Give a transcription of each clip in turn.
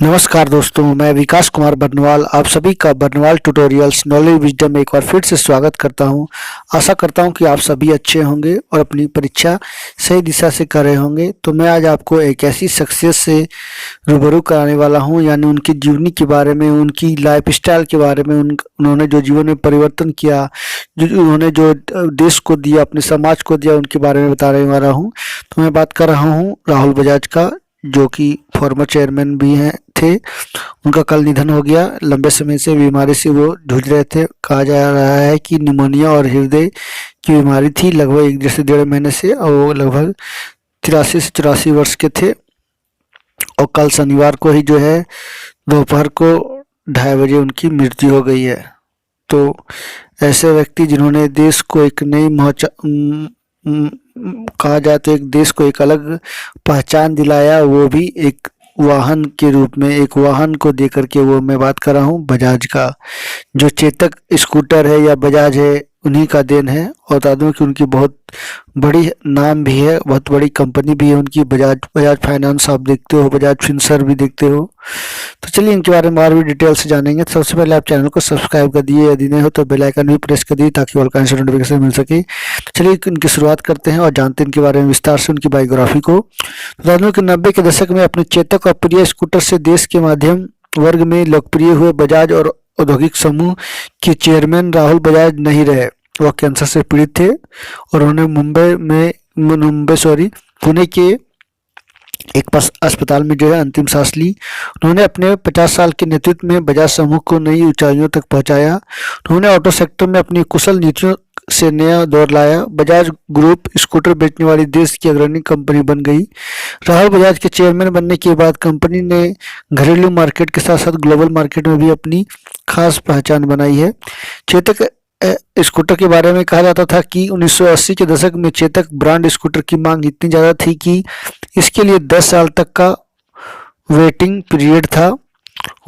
नमस्कार दोस्तों, मैं विकास कुमार बर्नवाल आप सभी का बर्नवाल ट्यूटोरियल्स नॉलेज विजडम में एक बार फिर से स्वागत करता हूं। आशा करता हूं कि आप सभी अच्छे होंगे और अपनी परीक्षा सही दिशा से कर रहे होंगे। तो मैं आज आपको एक ऐसी शख्सियत से रूबरू कराने वाला हूं, यानी उनकी जीवनी के बारे में, उनकी लाइफस्टाइल के बारे में, उन्होंने जो जीवन में परिवर्तन किया, जो उन्होंने जो देश को दिया, अपने समाज को दिया, उनके बारे में बताने वाला हूँ। तो मैं बात कर रहा हूँ राहुल बजाज का, जो कि फॉर्मर चेयरमैन भी हैं थे। उनका कल निधन हो गया। लंबे समय से बीमारी से वो जूझ रहे थे। कहा जा रहा है कि निमोनिया और हृदय की बीमारी थी लगभग 1 से 1.5 महीने से, और वो लगभग 83 से 84 वर्ष के थे। और कल शनिवार को ही जो है दोपहर को 2:30 बजे उनकी मृत्यु हो गई है। तो ऐसे व्यक्ति जिन्होंने देश को एक नई कहा जाए तो एक देश को एक अलग पहचान दिलाया, वो भी एक वाहन के रूप में, एक वाहन को देकर के। वो मैं बात कर रहा हूँ बजाज का, जो चेतक स्कूटर है या बजाज है, उन्हीं का देन है। और बता दूं कि उनकी बहुत बड़ी नाम भी है, बहुत बड़ी कंपनी भी है उनकी, बजाज फाइनेंस आप देखते हो, बजाज फिनसर्व भी देखते हो। तो चलिए इनके बारे में और भी डिटेल से जानेंगे। तो सबसे पहले आप चैनल को सब्सक्राइब कर दिए, यदि नहीं हो तो बेल आइकन भी प्रेस कर दिए ताकि ऑल का नोटिफिकेशन मिल सके। तो चलिए इनकी शुरुआत करते हैं और जानते हैं इनके बारे में विस्तार से, उनकी बायोग्राफी को। बता दूं कि 90 के दशक में अपने चेतक और प्रिय स्कूटर से देश के मध्यम वर्ग में लोकप्रिय हुए बजाज और औद्योगिक समूह के चेयरमैन राहुल बजाज नहीं रहे। वह कैंसर से पीड़ित थे और उन्होंने पुणे के एक अस्पताल में जो है अंतिम सांस ली। उन्होंने अपने 50 साल के नेतृत्व में बजाज समूह को नई ऊंचाइयों तक पहुंचाया। उन्होंने ऑटो सेक्टर में अपनी कुशल नीतियों से नया दौर लाया। बजाज ग्रुप स्कूटर बेचने वाली देश की अग्रणी कंपनी बन गई। राहुल बजाज के चेयरमैन बनने के बाद कंपनी ने घरेलू मार्केट के साथ साथ ग्लोबल मार्केट में भी अपनी खास पहचान बनाई है। चेतक स्कूटर के बारे में कहा जाता था कि 1980 के दशक में चेतक ब्रांड स्कूटर की मांग इतनी ज़्यादा थी कि इसके लिए 10 साल तक का वेटिंग पीरियड था।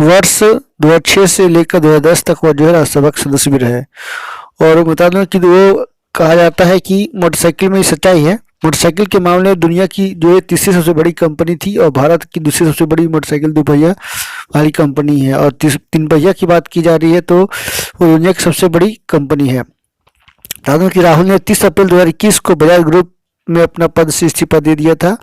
वर्ष 2006 से लेकर 2010 तक वह जो है राज्यसभा के सदस्य भी रहे। और बता दूं कि वो कहा जाता है कि मोटरसाइकिल में ये सच्चाई है, मोटरसाइकिल के मामले में दुनिया की जो है तीसरी सबसे बड़ी कंपनी थी और भारत की दूसरी सबसे बड़ी मोटरसाइकिल दोपहिया वाली कंपनी है। और तीन पहिया की बात की जा रही है तो वो दुनिया की सबसे बड़ी कंपनी है। बता दूं कि राहुल ने 30 अप्रैल 2021 को बजाज ग्रुप में अपना पद से इस्तीफा दे दिया था।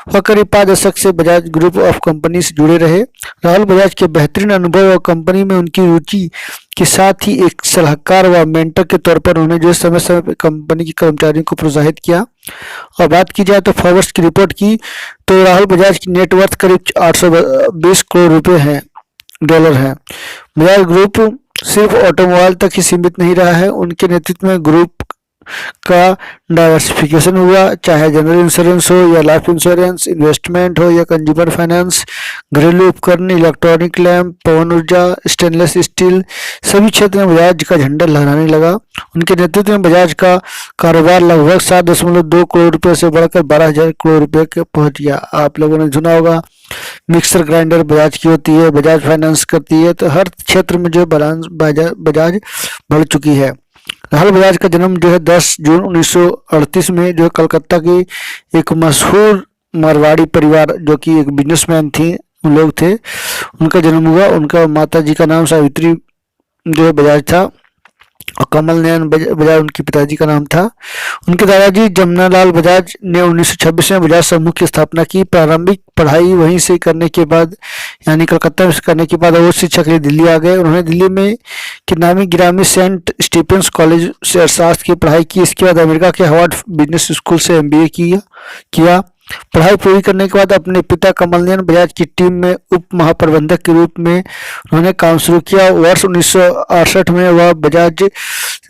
वह करीब 5 दशक से बजाज ग्रुप ऑफ कंपनी से जुड़े रहे। राहुल बजाज के बेहतरीन अनुभव और कंपनी में उनकी रुचि के साथ ही एक सलाहकार व मेंटर के तौर पर उन्होंने जो समय समय पर कंपनी के कर्मचारियों को प्रोत्साहित किया। और बात की जाए तो फोर्ब्स की रिपोर्ट की तो राहुल बजाज की नेटवर्थ करीब 820 करोड़ रुपए है, डॉलर है। बजाज ग्रुप सिर्फ ऑटोमोबाइल तक ही सीमित नहीं रहा है। उनके नेतृत्व में ग्रुप का डाइवर्सिफिकेशन हुआ, चाहे जनरल इंश्योरेंस हो या लाइफ इंश्योरेंस, इन्वेस्टमेंट हो या कंज्यूमर फाइनेंस, घरेलू उपकरण, इलेक्ट्रॉनिक लैंप, पवन ऊर्जा, स्टेनलेस स्टील, सभी क्षेत्र में बजाज का झंडा लहराने लगा। उनके नेतृत्व में बजाज का कारोबार लगभग 7.2 करोड़ रुपए से बढ़कर 12,000 करोड़ रुपए के पहुंच गया। आप लोगों ने सुना होगा मिक्सर ग्राइंडर बजाज की होती है, बजाज फाइनेंस करती है। तो हर क्षेत्र में जो बजाज बढ़ चुकी है। राहुल बजाज का जन्म जो है 10 जून 1938 में जो है कलकत्ता के एक मशहूर मारवाड़ी परिवार, जो कि एक बिजनेसमैन थे, उन लोग थे, उनका जन्म हुआ। उनका माता जी का नाम सावित्री जो है बजाज था और कमल नयन बजाज उनके पिताजी का नाम था। उनके दादाजी जमनालाल बजाज ने 1926 में बजाज समूह की स्थापना की। प्रारंभिक पढ़ाई वहीं से करने के बाद, यानी कलकत्ता में करने के बाद वो शिक्षा के लिए दिल्ली आ गए। उन्होंने दिल्ली में के नामी गिरामी सेंट स्टीफेंस कॉलेज से अर्थशास्त्र की पढ़ाई की। इसके बाद अमेरिका के हार्वर्ड बिजनेस स्कूल से MBA किया। पढ़ाई पूरी करने के बाद अपने पिता कमल नयन बजाज की टीम में उप महाप्रबंधक के रूप में उन्होंने काम शुरू किया। वर्ष 1968 में वह बजाज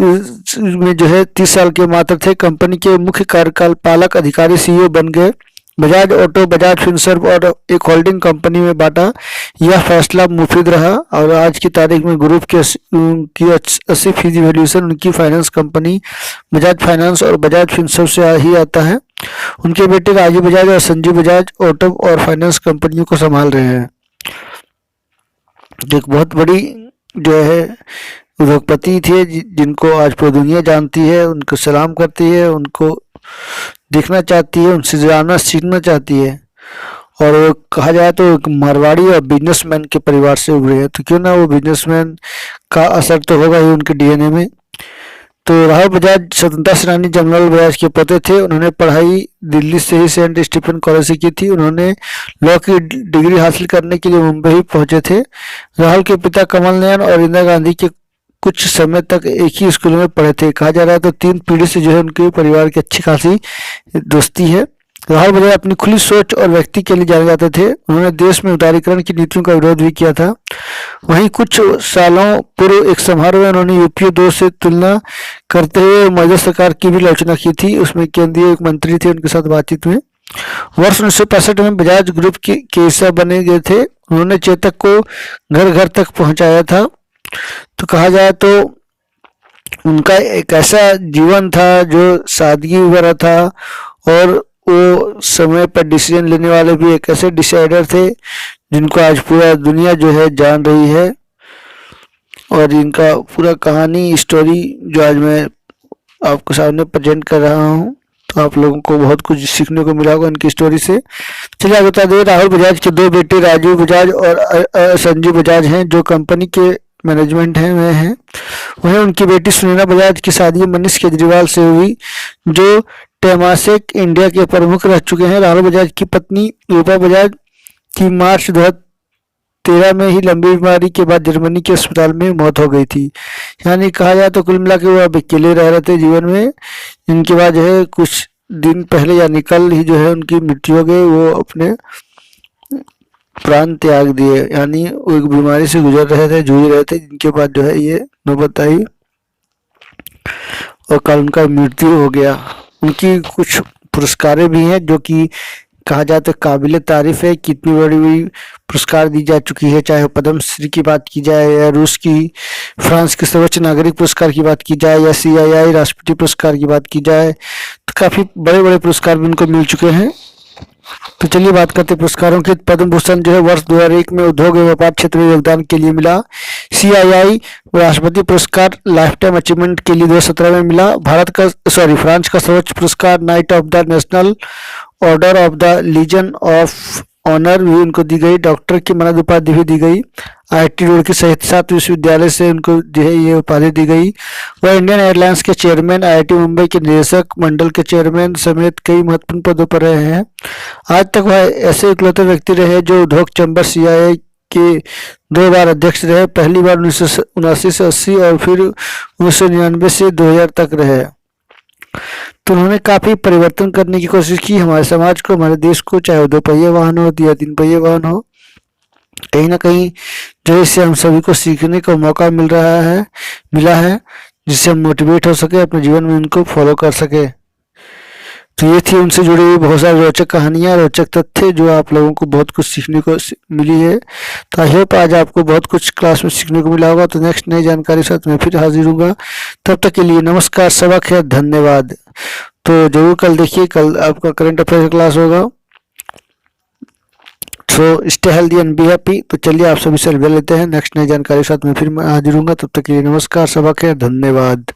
में जो है 30 साल के मात्र थे। कंपनी के मुख्य कार्यपालक अधिकारी CEO बन गए। बजाज ऑटो, बजाज फिनसर्व और एक होल्डिंग कंपनी में बांटा। यह फैसला मुफीद रहा और आज की तारीख में ग्रुप की 80% वैल्यूएशन उनकी फाइनेंस कंपनी बजाज फाइनेंस और बजाज फिनसर्व से ही आता है। उनके बेटे राजीव बजाज और संजीव बजाज ऑटो और फाइनेंस कंपनियों को संभाल रहे हैं। एक बहुत बड़ी जो है उद्योगपति थे जिनको आज पूरी दुनिया जानती है, उनको सलाम करती है, उनको देखना चाहती है, उनसे जानना सीखना चाहती है। और वो कहा जाए तो एक मारवाड़ी और बिजनेसमैन के परिवार से उभरे हैं, तो क्यों ना वो बिजनेसमैन का असर तो होगा ही उनके डीएनए में। तो राहुल बजाज स्वतंत्रता सेनानी जमनालाल बजाज के पोते थे। उन्होंने पढ़ाई दिल्ली से ही सेंट स्टीफन कॉलेज से की थी। उन्होंने लॉ की डिग्री हासिल करने के लिए मुंबई पहुंचे थे। राहुल के पिता कमल नयन और इंदिरा गांधी के कुछ समय तक एक ही स्कूल में पढ़े थे। कहा जा रहा है तो 3 पीढ़ी से जो है उनके परिवार की अच्छी खासी दोस्ती है। राहुल बजाज अपनी खुली सोच और व्यक्ति के लिए जाने जाते थे। उन्होंने देश में उदारीकरण की नीतियों का विरोध भी किया था। वहीं कुछ सालों पूर्व एक समारोह में उन्होंने यूपीए 2 से तुलना करते हुए मौजूदा सरकार की भी आलोचना की थी। उसमें केंद्रीय एक मंत्री थे, उनके साथ बातचीत में वर्ष 1965 में बजाज ग्रुप के हिस्सा बने गए थे। उन्होंने चेतक को घर घर तक पहुंचाया था। तो कहा जाए तो उनका एक ऐसा जीवन था जो सादगी भरा था, और वो समय पर डिसीजन लेने वाले भी एक ऐसे डिसाइडर थे जिनको आज पूरा दुनिया जो है जान रही है। और इनका पूरा कहानी स्टोरी जो आज मैं आपके सामने प्रेजेंट कर रहा हूँ, तो आप लोगों को बहुत कुछ सीखने को मिला होगा इनकी स्टोरी से। चलिए आगे बता दें, राहुल बजाज के 2 बेटे राजीव बजाज और संजीव बजाज हैं, जो कंपनी के मैनेजमेंट में हैं। वहीं उनकी बेटी सुनैना बजाज की शादी मनीष केजरीवाल से हुई, जो टेमासेक इंडिया के प्रमुख रह चुके हैं। राहुल बजाज की पत्नी रूपा बजाज की मार्च 2013 में ही लंबी बीमारी के बाद जर्मनी के अस्पताल में मौत हो गई थी। यानी कहा जाए तो कुल मिला के वो अब अकेले रह रहे थे जीवन में। इनके बाद जो है कुछ दिन पहले यानी कल ही जो है उनकी मृत्यु हो गई। वो अपने प्राण त्याग दिए, यानी वो एक बीमारी से गुजर रहे थे, जूझ रहे थे, जिनके बाद जो है ये नौबत आई और कल उनका मृत्यु हो गया। उनकी कुछ पुरस्कारें भी हैं जो कि कहा जाए तो काबिल तारीफ है। कितनी बड़ी बड़ी पुरस्कार दी जा चुकी है, चाहे पद्म श्री की बात की जाए या रूस की फ्रांस के सर्वोच्च नागरिक पुरस्कार की बात की जाए या CII राष्ट्रपति पुरस्कार की बात की जाए, तो काफी बड़े बड़े पुरस्कार भी उनको मिल चुके हैं। तो चलिए बात करते हैं पुरस्कारों की। पद्म भूषण जो है वर्ष 2001 में उद्योग एवं व्यापार क्षेत्र में योगदान के लिए मिला। CII राष्ट्रपति पुरस्कार लाइफ टाइम अचीवमेंट के लिए 2017 में मिला। फ्रांस का सर्वोच्च पुरस्कार knight of the national order of the legion of honour भी उनको दी गई। डॉक्टर की मरणोपाधि उपाधि भी दी गई। IIT रुड़की सहित 7 विश्वविद्यालय से उनको जो है ये उपाधि दी गई। वह इंडियन एयरलाइंस के चेयरमैन, IIT मुंबई के निदेशक मंडल के चेयरमैन समेत कई महत्वपूर्ण पदों पर रहे हैं। आज तक वह ऐसे इकलौते व्यक्ति रहे जो उद्योग चैम्बर CII के 2 बार अध्यक्ष रहे। पहली बार 1979 से 80 और फिर 1999 से 2000 तक रहे। तो उन्होंने काफी परिवर्तन करने की कोशिश की हमारे समाज को, हमारे देश को, चाहे वो 2 पहिए वाहन हो या 3 पहिए वाहन हो। कहीं ना कहीं जो इससे हम सभी को सीखने का मौका मिला है, जिससे हम मोटिवेट हो सके, अपने जीवन में इनको फॉलो कर सके। तो ये थी उनसे जुड़ी हुई बहुत सारी रोचक कहानियां, रोचक तथ्य जो आप लोगों को बहुत कुछ सीखने को मिली है। तो आई होप आज आपको बहुत कुछ क्लास में सीखने को मिला होगा। तो नेक्स्ट नई जानकारी के साथ मैं फिर हाजिर हूँगा। तब तक के लिए नमस्कार, सबक है, धन्यवाद। तो जरूर कल देखिए, कल आपका करंट अफेयर क्लास होगा। तो stay healthy and be happy. तो चलिए आप सभी से अलविदा लेते हैं। नेक्स्ट नई जानकारी के साथ मैं फिर हाजिर हूँगा। तब तक के लिए नमस्कार, सबक है, धन्यवाद।